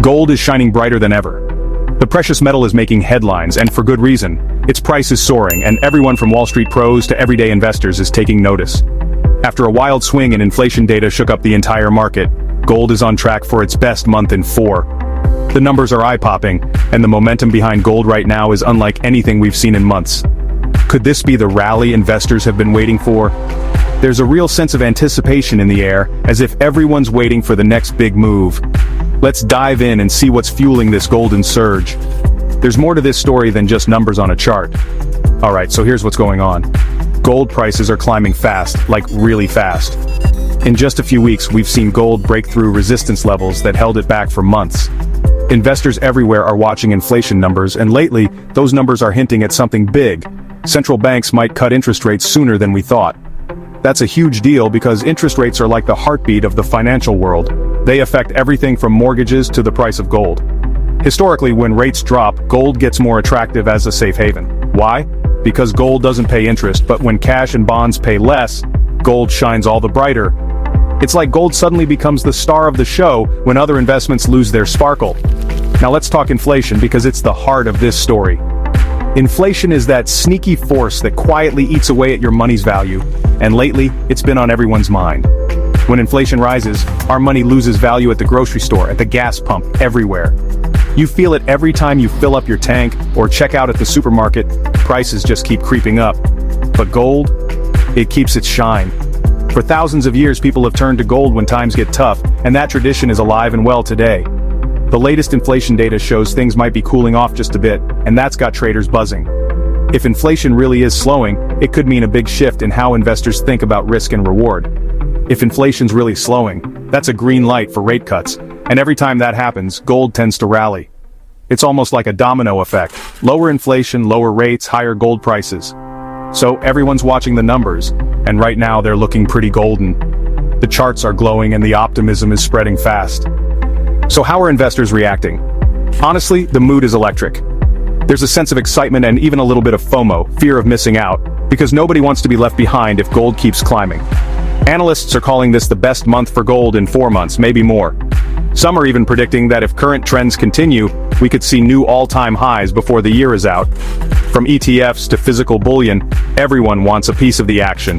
Gold is shining brighter than ever. The precious metal is making headlines, and for good reason. Its price is soaring, and everyone from Wall Street pros to everyday investors is taking notice. After a wild swing in inflation data shook up the entire market, gold is on track for its best month in 4. The numbers are eye-popping, and the momentum behind gold right now is unlike anything we've seen in months. Could this be the rally investors have been waiting for? There's a real sense of anticipation in the air, as if everyone's waiting for the next big move. Let's dive in and see what's fueling this golden surge. There's more to this story than just numbers on a chart. Alright, so here's what's going on. Gold prices are climbing fast, like really fast. In just a few weeks, we've seen gold break through resistance levels that held it back for months. Investors everywhere are watching inflation numbers, and lately, those numbers are hinting at something big. Central banks might cut interest rates sooner than we thought. That's a huge deal because interest rates are like the heartbeat of the financial world. They affect everything from mortgages to the price of gold. Historically, when rates drop, gold gets more attractive as a safe haven. Why? Because gold doesn't pay interest, but when cash and bonds pay less, gold shines all the brighter. It's like gold suddenly becomes the star of the show when other investments lose their sparkle. Now let's talk inflation because it's the heart of this story. Inflation is that sneaky force that quietly eats away at your money's value, and lately, it's been on everyone's mind. When inflation rises, our money loses value at the grocery store, at the gas pump, everywhere. You feel it every time you fill up your tank or check out at the supermarket. Prices just keep creeping up. But gold? It keeps its shine. For thousands of years, people have turned to gold when times get tough, and that tradition is alive and well today. The latest inflation data shows things might be cooling off just a bit, and that's got traders buzzing. If inflation really is slowing, it could mean a big shift in how investors think about risk and reward. If inflation's really slowing, that's a green light for rate cuts, and every time that happens, gold tends to rally. It's almost like a domino effect. Lower inflation, lower rates, higher gold prices. So everyone's watching the numbers, and right now they're looking pretty golden. The charts are glowing and the optimism is spreading fast. So how are investors reacting? Honestly, the mood is electric. There's a sense of excitement and even a little bit of FOMO, fear of missing out, because nobody wants to be left behind if gold keeps climbing. Analysts are calling this the best month for gold in 4 months, maybe more. Some are even predicting that if current trends continue, we could see new all-time highs before the year is out. From ETFs to physical bullion, everyone wants a piece of the action.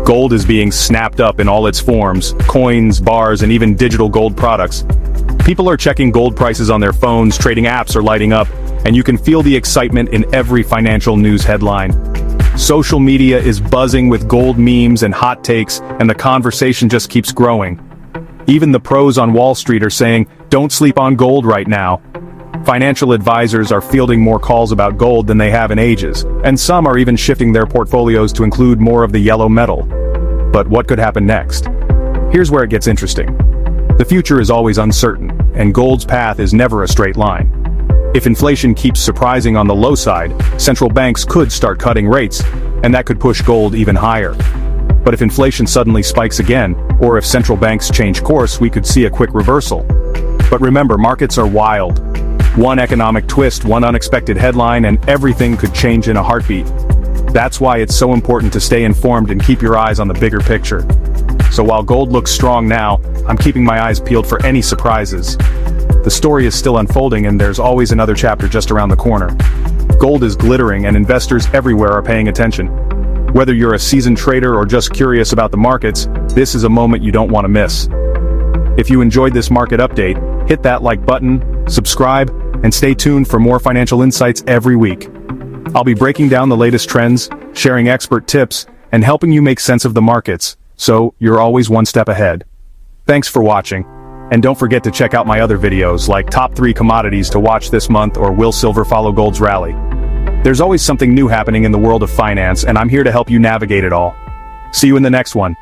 Gold is being snapped up in all its forms, coins, bars, and even digital gold products. People are checking gold prices on their phones, trading apps are lighting up, and you can feel the excitement in every financial news headline. Social media is buzzing with gold memes and hot takes, and the conversation just keeps growing. Even the pros on Wall Street are saying, don't sleep on gold right now. Financial advisors are fielding more calls about gold than they have in ages, and some are even shifting their portfolios to include more of the yellow metal. But what could happen next? Here's where it gets interesting. The future is always uncertain, and gold's path is never a straight line. If inflation keeps surprising on the low side, central banks could start cutting rates, and that could push gold even higher. But if inflation suddenly spikes again, or if central banks change course, we could see a quick reversal. But remember, markets are wild. One economic twist, one unexpected headline, and everything could change in a heartbeat. That's why it's so important to stay informed and keep your eyes on the bigger picture. So while gold looks strong now, I'm keeping my eyes peeled for any surprises. The story is still unfolding and there's always another chapter just around the corner. Gold is glittering and investors everywhere are paying attention. Whether you're a seasoned trader or just curious about the markets, this is a moment you don't want to miss. If you enjoyed this market update, hit that like button, subscribe, and stay tuned for more financial insights every week. I'll be breaking down the latest trends, sharing expert tips, and helping you make sense of the markets, so you're always one step ahead. Thanks for watching, and don't forget to check out my other videos like Top 3 Commodities to Watch This Month or Will Silver Follow Gold's Rally? There's always something new happening in the world of finance, and I'm here to help you navigate it all. See you in the next one.